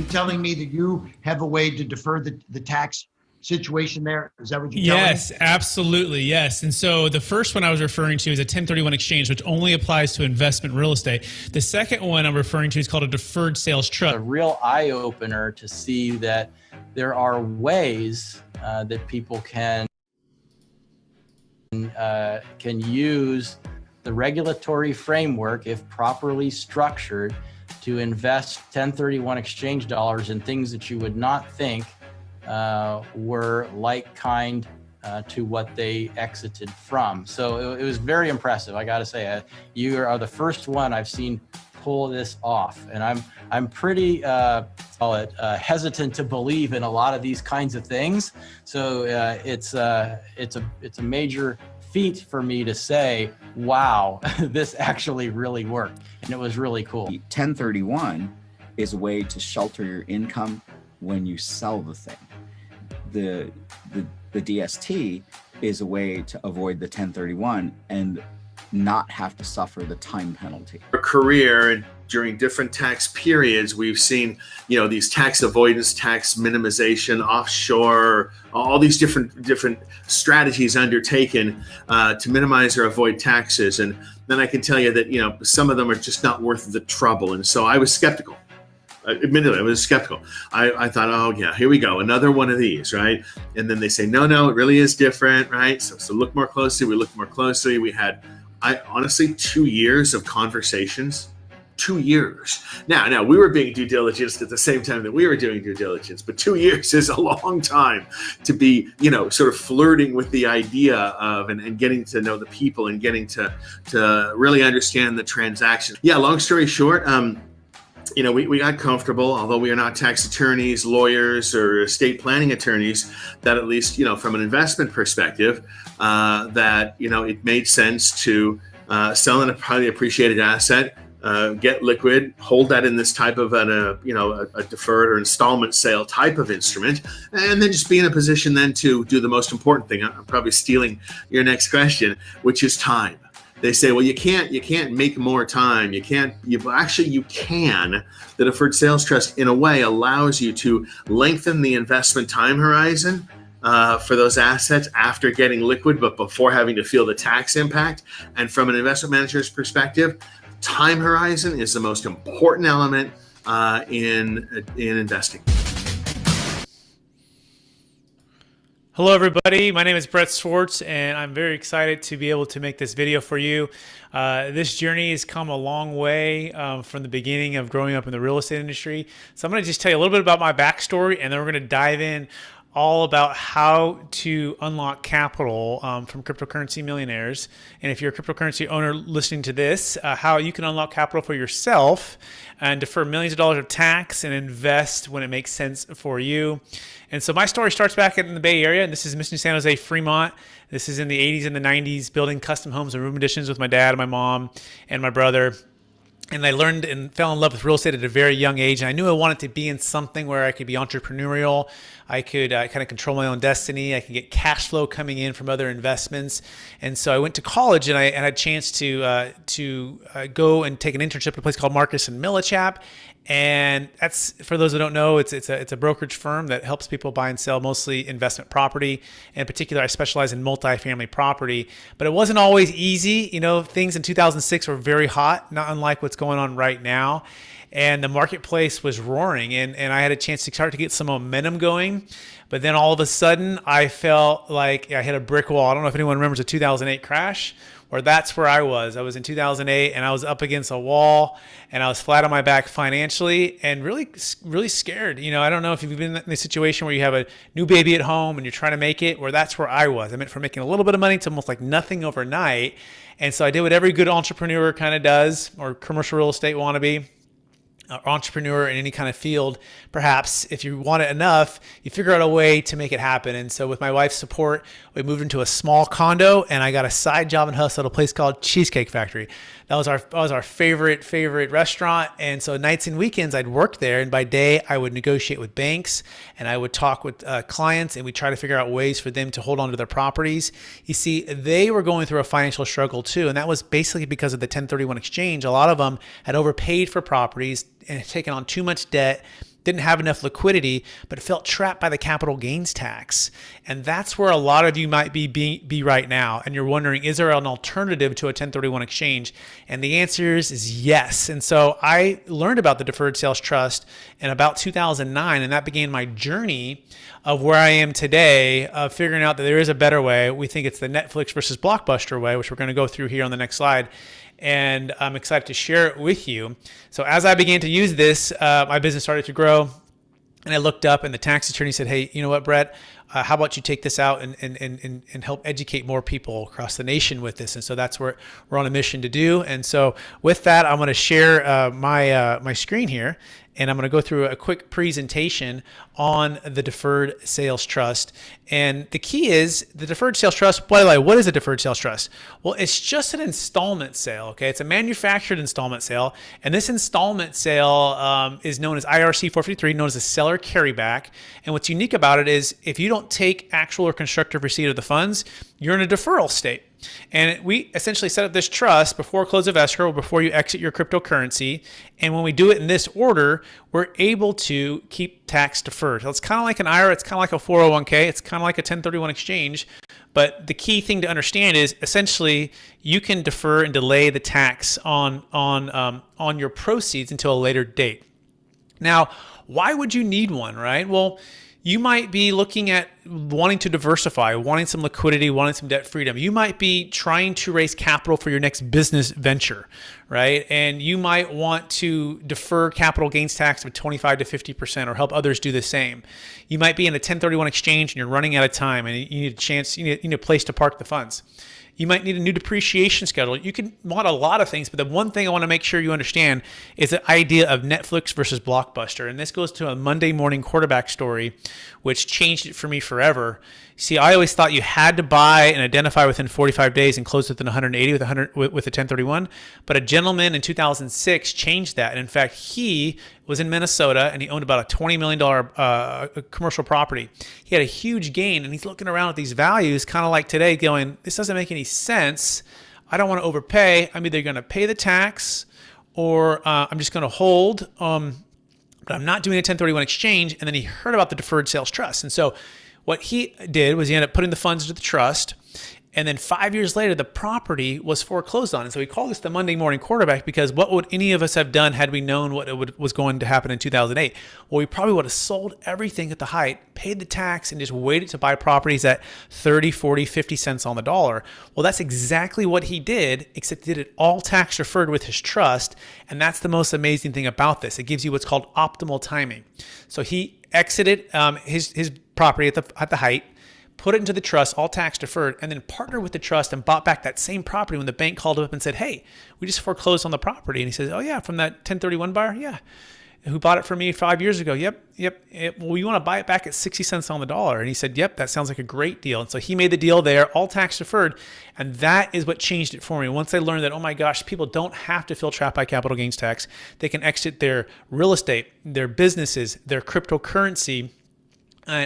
you telling me that you have a way to defer the tax situation there? Is that what you're telling me? Yes, absolutely. Yes. And so the first one I was referring to is a 1031 exchange, which only applies to investment real estate. The second one I'm referring to is called a deferred sales trust. A real eye opener to see that there are ways that people can use the regulatory framework, if properly structured, to invest 1031 exchange dollars in things that you would not think were like kind to what they exited from. So it was very impressive. I got to say, you are the first one I've seen pull this off, and I'm pretty hesitant to believe in a lot of these kinds of things. So it's a major feat for me to say, wow, this actually really worked, and it was really cool. 1031 is a way to shelter your income when you sell the thing. The DST is a way to avoid the 1031 and not have to suffer the time penalty. Our career and during different tax periods, we've seen, these tax avoidance, tax minimization, offshore, all these different strategies undertaken to minimize or avoid taxes. And then I can tell you that, some of them are just not worth the trouble. And so I was skeptical. Admittedly, I was skeptical. I thought, oh yeah, here we go, another one of these, right? And then they say, no, it really is different, right? So look more closely. We looked more closely. We had, honestly, 2 years of conversations. 2 years. Now we were being due diligence at the same time that we were doing due diligence, but 2 years is a long time to be, sort of flirting with the idea of and getting to know the people and getting to really understand the transaction. Yeah, long story short, we got comfortable, although we are not tax attorneys, lawyers, or estate planning attorneys, that at least, from an investment perspective, that, it made sense to sell a highly appreciated asset, get liquid, hold that in this type of a deferred or installment sale type of instrument, and then just be in a position then to do the most important thing. I'm probably stealing your next question, which is time. They say, well, you can't make more time. You can. The Deferred Sales Trust, in a way, allows you to lengthen the investment time horizon for those assets after getting liquid, but before having to feel the tax impact. And from an investment manager's perspective, time horizon is the most important element in investing. Hello everybody, my name is Brett Swarts and I'm very excited to be able to make this video for you. This journey has come a long way from the beginning of growing up in the real estate industry. So I'm going to just tell you a little bit about my backstory, and then we're going to dive in all about how to unlock capital from cryptocurrency millionaires. And if you're a cryptocurrency owner listening to this, how you can unlock capital for yourself and defer millions of dollars of tax and invest when it makes sense for you. And so my story starts back in the Bay Area, and this is Mission San Jose, Fremont. This is in the 80s and the 90s, building custom homes and room additions with my dad and my mom and my brother. And I learned and fell in love with real estate at a very young age. And I knew I wanted to be in something where I could be entrepreneurial. I could kind of control my own destiny. I could get cash flow coming in from other investments. And so I went to college, and I had a chance to go and take an internship at a place called Marcus and Millichap. And that's, for those who don't know, it's a brokerage firm that helps people buy and sell mostly investment property. In particular, I specialize in multifamily property, but it wasn't always easy. Things in 2006 were very hot, not unlike what's going on right now. And the marketplace was roaring, and I had a chance to start to get some momentum going. But then all of a sudden, I felt like I hit a brick wall. I don't know if anyone remembers the 2008 crash, or that's where I was. I was in 2008, and I was up against a wall, and I was flat on my back financially, and really, really scared. I don't know if you've been in a situation where you have a new baby at home and you're trying to make it, or that's where I was. I meant from making a little bit of money to almost like nothing overnight. And so I did what every good entrepreneur kind of does, or commercial real estate wannabe, entrepreneur in any kind of field. Perhaps if you want it enough, you figure out a way to make it happen. And so with my wife's support, we moved into a small condo, and I got a side job and hustle at a place called Cheesecake Factory. That was our favorite restaurant. And so nights and weekends I'd work there, and by day I would negotiate with banks, and I would talk with clients, and we try to figure out ways for them to hold on to their properties. You see, they were going through a financial struggle too, and that was basically because of the 1031 exchange. A lot of them had overpaid for properties and had taken on too much debt, didn't have enough liquidity, but felt trapped by the capital gains tax. And that's where a lot of you might be right now. And you're wondering, is there an alternative to a 1031 exchange? And the answer is yes. And so I learned about the Deferred Sales Trust in about 2009, and that began my journey of where I am today, of figuring out that there is a better way. We think it's the Netflix versus Blockbuster way, which we're going to go through here on the next slide. And I'm excited to share it with you. So as I began to use this, my business started to grow. And I looked up, and the tax attorney said, hey, you know what, Brett? How about you take this out and help educate more people across the nation with this? And so that's what we're on a mission to do. And so with that, I'm going to share my screen here. And I'm going to go through a quick presentation on the Deferred Sales Trust. And the key is the Deferred Sales Trust. By the way, what is a Deferred Sales Trust? Well, it's just an installment sale. Okay, it's a manufactured installment sale, and this installment sale is known as IRC 453, known as a seller carryback. And what's unique about it is if you don't take actual or constructive receipt of the funds, you're in a deferral state. And we essentially set up this trust before close of escrow, before you exit your cryptocurrency. And when we do it in this order, we're able to keep tax deferred. So it's kind of like an IRA, it's kind of like a 401k, it's kind of like a 1031 exchange. But the key thing to understand is essentially you can defer and delay the tax on your proceeds until a later date. Now, why would you need one, right? Well, you might be looking at wanting to diversify, wanting some liquidity, wanting some debt freedom. You might be trying to raise capital for your next business venture, right? And you might want to defer capital gains tax of 25 to 50% or help others do the same. You might be in a 1031 exchange and you're running out of time and you need a chance, you need a place to park the funds. You might need a new depreciation schedule. You can want a lot of things, but the one thing I want to make sure you understand is the idea of Netflix versus Blockbuster. And this goes to a Monday morning quarterback story, which changed it for me forever. See, I always thought you had to buy and identify within 45 days and close within 180 with a 1031. But a gentleman in 2006 changed that. And in fact, he was in Minnesota and he owned about a $20 million commercial property. He had a huge gain and he's looking around at these values, kind of like today, going, this doesn't make any sense. I don't want to overpay. I'm either going to pay the tax or I'm just going to hold. But I'm not doing a 1031 exchange. And then he heard about the Deferred Sales Trust. And so what he did was he ended up putting the funds into the trust. And then 5 years later, the property was foreclosed on. And so he called this the Monday morning quarterback, because what would any of us have done had we known what was going to happen in 2008? Well, we probably would have sold everything at the height, paid the tax, and just waited to buy properties at 30, 40, 50 cents on the dollar. Well, that's exactly what he did, except he did it all tax deferred with his trust. And that's the most amazing thing about this. It gives you what's called optimal timing. So he exited his property at the height, put it into the trust, all tax deferred, and then partnered with the trust and bought back that same property when the bank called him up and said, hey, we just foreclosed on the property. And he says, oh yeah, from that 1031 buyer? Yeah. Who bought it from me 5 years ago? Yep. Well, you want to buy it back at 60 cents on the dollar. And he said, yep, that sounds like a great deal. And so he made the deal there, all tax deferred. And that is what changed it for me. Once I learned that, oh my gosh, people don't have to feel trapped by capital gains tax. They can exit their real estate, their businesses, their cryptocurrency,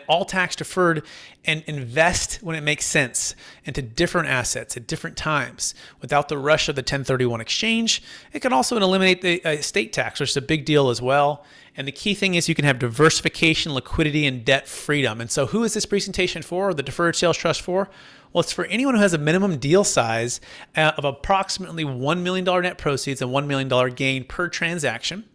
all tax deferred, and invest when it makes sense into different assets at different times without the rush of the 1031 exchange. It can also eliminate the estate tax, which is a big deal as well. And the key thing is you can have diversification, liquidity, and debt freedom. And so who is this presentation for, or the Deferred Sales Trust for? Well, it's for anyone who has a minimum deal size of approximately $1 million net proceeds and $1 million gain per transaction.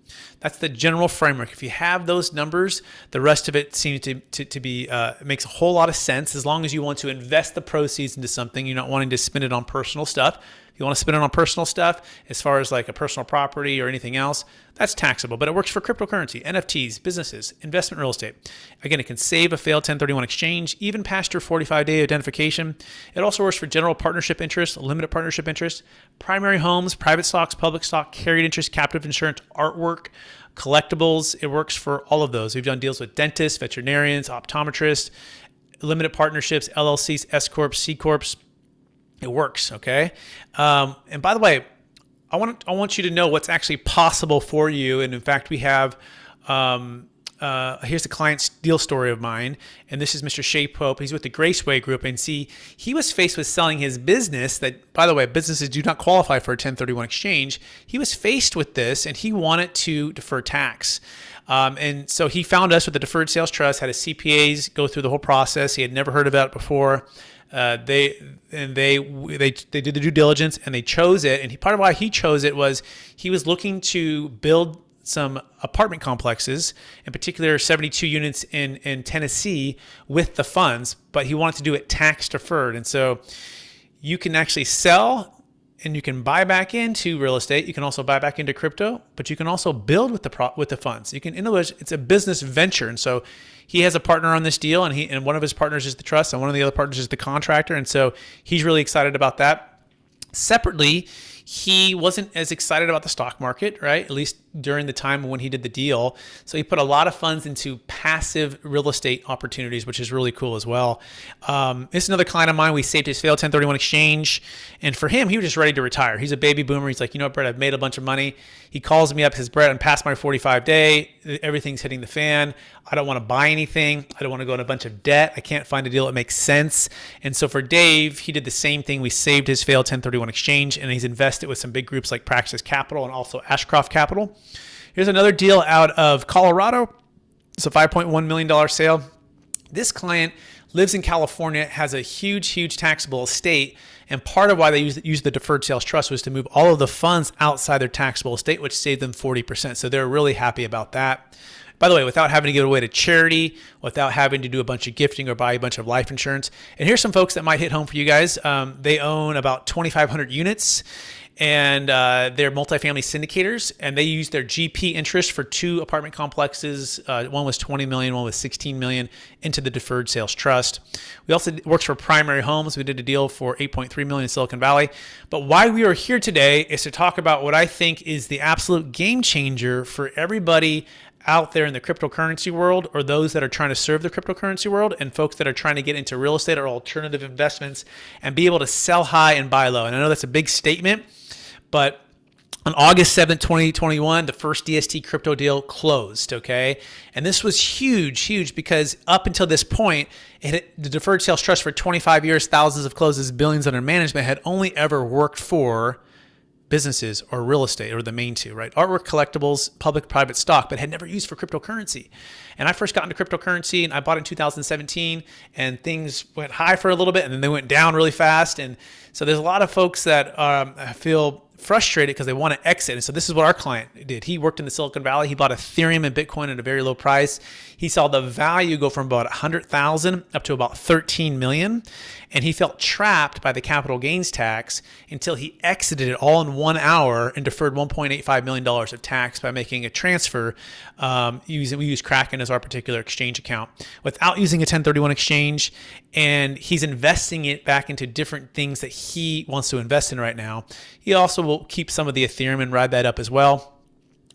That's the general framework. If you have those numbers, the rest of it seems to be makes a whole lot of sense, as long as you want to invest the proceeds into something. You're not wanting to spend it on personal stuff. If you want to spend it on personal stuff, as far as like a personal property or anything else, that's taxable. But it works for cryptocurrency, NFTs, businesses, investment real estate. Again, it can save a failed 1031 exchange, even past your 45-day identification. It also works for general partnership interest, limited partnership interest, primary homes, private stocks, public stock, carried interest, captive insurance, artwork, collectibles. It works for all of those. We've done deals with dentists, veterinarians, optometrists, limited partnerships, LLCs, S Corps, C Corps. It works, okay? And by the way, I want you to know what's actually possible for you. And in fact, we have here's the client's deal story of mine. And this is Mr. Shea Pope. He's with the Graceway Group. And see, he was faced with selling his business that, by the way, businesses do not qualify for a 1031 exchange. He was faced with this and he wanted to defer tax. And so he found us with the Deferred Sales Trust, had his CPAs go through the whole process. He had never heard about it before. They did the due diligence and they chose it. And part of why he chose it was he was looking to build some apartment complexes, in particular 72 units in Tennessee with the funds, but he wanted to do it tax deferred. And so you can actually sell and you can buy back into real estate. You can also buy back into crypto, but you can also build with the funds. You can, in other words, it's a business venture. And so he has a partner on this deal, and one of his partners is the trust, and one of the other partners is the contractor. And so he's really excited about that. Separately, he wasn't as excited about the stock market, right? At least during the time when he did the deal. So he put a lot of funds into passive real estate opportunities, which is really cool as well. This is another client of mine. We saved his failed 1031 exchange. And for him, he was just ready to retire. He's a baby boomer. He's like, you know what, Brett, I've made a bunch of money. He calls me up, says, Brett, I'm past my 45 day. Everything's hitting the fan. I don't want to buy anything. I don't want to go in a bunch of debt. I can't find a deal that makes sense. And so for Dave, he did the same thing. We saved his failed 1031 exchange, and he's invested with some big groups like Praxis Capital and also Ashcroft Capital. Here's another deal out of Colorado. It's a $5.1 million sale. This client lives in California, has a huge taxable estate. And part of why they used the Deferred Sales Trust was to move all of the funds outside their taxable estate, which saved them 40%. So they're really happy about that. By the way, without having to give it away to charity, without having to do a bunch of gifting or buy a bunch of life insurance. And here's some folks that might hit home for you guys. They own about 2,500 units. And they're multifamily syndicators, and they use their GP interest for 2 apartment complexes. One was 20 million, one was 16 million into the Deferred Sales Trust. We also worked for Primary Homes. We did a deal for 8.3 million in Silicon Valley. But why we are here today is to talk about what I think is the absolute game changer for everybody out there in the cryptocurrency world, or those that are trying to serve the cryptocurrency world, and folks that are trying to get into real estate or alternative investments and be able to sell high and buy low. And I know that's a big statement, but on August 7th, 2021, the first DST crypto deal closed, okay? And this was huge because up until this point, the Deferred Sales Trust for 25 years, thousands of closes, billions under management, had only ever worked for businesses or real estate, or the main two, right? Artwork, collectibles, public-private stock, but had never used for cryptocurrency. And I first got into cryptocurrency, and I bought in 2017, and things went high for a little bit, and then they went down really fast. And so there's a lot of folks that feel frustrated because they want to exit. And so this is what our client did. He worked in the Silicon Valley. He bought Ethereum and Bitcoin at a very low price. He saw the value go from about 100,000 up to about 13 million. And he felt trapped by the capital gains tax until he exited it all in 1 hour and deferred $1.85 million of tax by making a transfer. We use Kraken as our particular exchange account without using a 1031 exchange. And he's investing it back into different things that he wants to invest in right now. He also will keep some of the Ethereum and ride that up as well.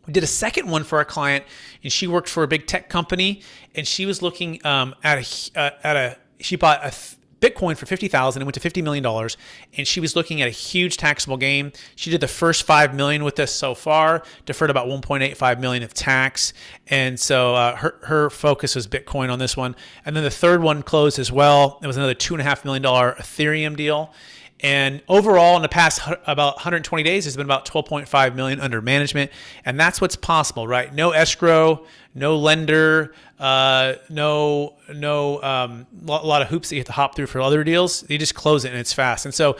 We did a second one for our client, and she worked for a big tech company, and she was looking she bought a Bitcoin for $50,000 and went to $50 million. And she was looking at a huge taxable gain. She did the first $5 million with us so far, deferred about $1.85 million of tax. And so her focus was Bitcoin on this one. And then the third one closed as well. It was another $2.5 million Ethereum deal. And overall, in the past about 120 days, there's been about 12.5 million under management. And that's what's possible, right? No escrow, no lender, a lot of hoops that you have to hop through for other deals. You just close it and it's fast. And so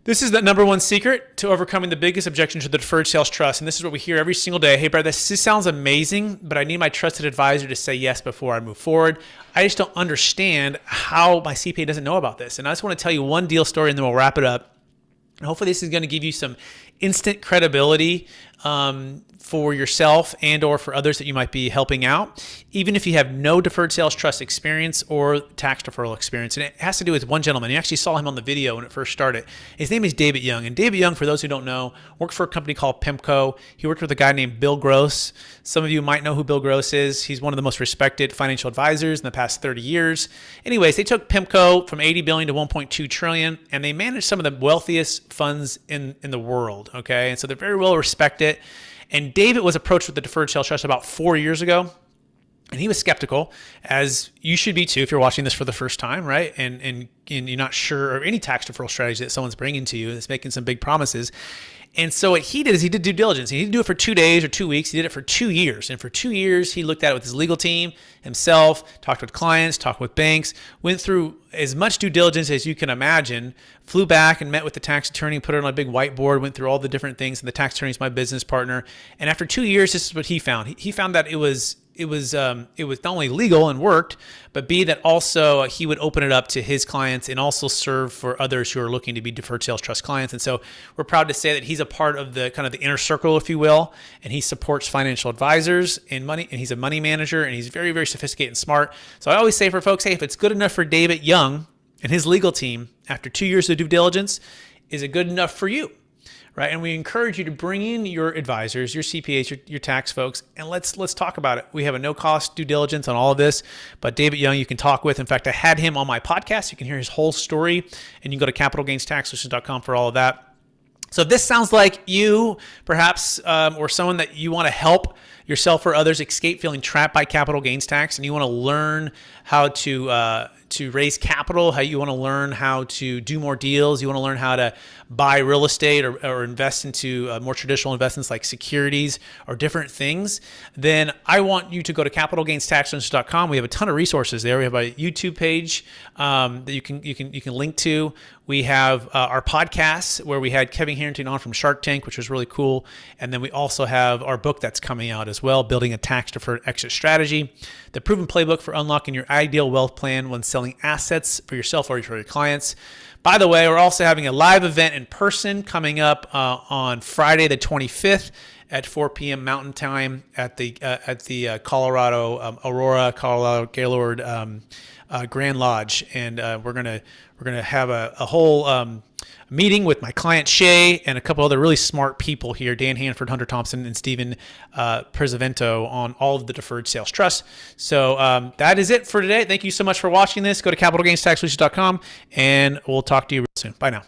this is the number one secret to overcoming the biggest objection to the Deferred Sales Trust. And this is what we hear every single day. Hey, Brad, this sounds amazing, but I need my trusted advisor to say yes before I move forward. I just don't understand how my CPA doesn't know about this. And I just want to tell you one deal story, and then we'll wrap it up. And hopefully this is going to give you some instant credibility for yourself and or for others that you might be helping out, even if you have no Deferred Sales Trust experience or tax deferral experience. And it has to do with one gentleman. You actually saw him on the video when it first started. His name is David Young. And David Young, for those who don't know, works for a company called PIMCO. He worked with a guy named Bill Gross. Some of you might know who Bill Gross is. He's one of the most respected financial advisors in the past 30 years. Anyways, they took PIMCO from 80 billion to 1.2 trillion, and they manage some of the wealthiest funds in the world. Okay. And so they're very well respected. And David was approached with the Deferred Sales Trust about 4 years ago. And he was skeptical, as you should be too if you're watching this for the first time, right? And you're not sure of any tax deferral strategy that someone's bringing to you that's making some big promises. And so what he did is he did due diligence. He didn't do it for 2 days or 2 weeks. He did it for 2 years. And for 2 years, he looked at it with his legal team, himself, talked with clients, talked with banks, went through as much due diligence as you can imagine, flew back and met with the tax attorney, put it on a big whiteboard, went through all the different things. And the tax attorney is my business partner. And after 2 years, this is what he found. He found that it was not only legal and worked, but B, that also he would open it up to his clients and also serve for others who are looking to be deferred sales trust clients. And so we're proud to say that he's a part of the kind of the inner circle, if you will, and he supports financial advisors and money, and he's a money manager, and he's very, very sophisticated and smart. So I always say for folks, hey, if it's good enough for David Young and his legal team after 2 years of due diligence, is it good enough for you? Right? And we encourage you to bring in your advisors, your CPAs, your tax folks, and let's talk about it. We have a no-cost due diligence on all of this, but David Young you can talk with. In fact, I had him on my podcast. You can hear his whole story, and you can go to capitalgainstaxsolutions.com for all of that. So if this sounds like you, perhaps, or someone that you want to help yourself or others escape feeling trapped by capital gains tax, and you want to learn how to raise capital, how you want to learn how to do more deals, you want to learn how to buy real estate or invest into more traditional investments like securities or different things, then I want you to go to capitalgainstaxsolutions.com. We have a ton of resources there. We have a YouTube page that you can link to. We have our podcasts where we had Kevin Harrington on from Shark Tank, which was really cool. And then we also have our book that's coming out as well, Building a Tax Deferred Exit Strategy, the proven playbook for unlocking your ideal wealth plan when selling assets for yourself or for your clients. By the way, we're also having a live event in person coming up on Friday the 25th at 4 p.m. Mountain Time at the Colorado Aurora, Colorado Gaylord Grand Lodge, and we're gonna have a whole meeting with my client Shay and a couple other really smart people here, Dan Hanford, Hunter Thompson, and Stephen Presavento, on all of the Deferred Sales Trust. So that is it for today. Thank you so much for watching this. Go to capitalgainstaxsolutions.com, and we'll talk to you real soon. Bye now.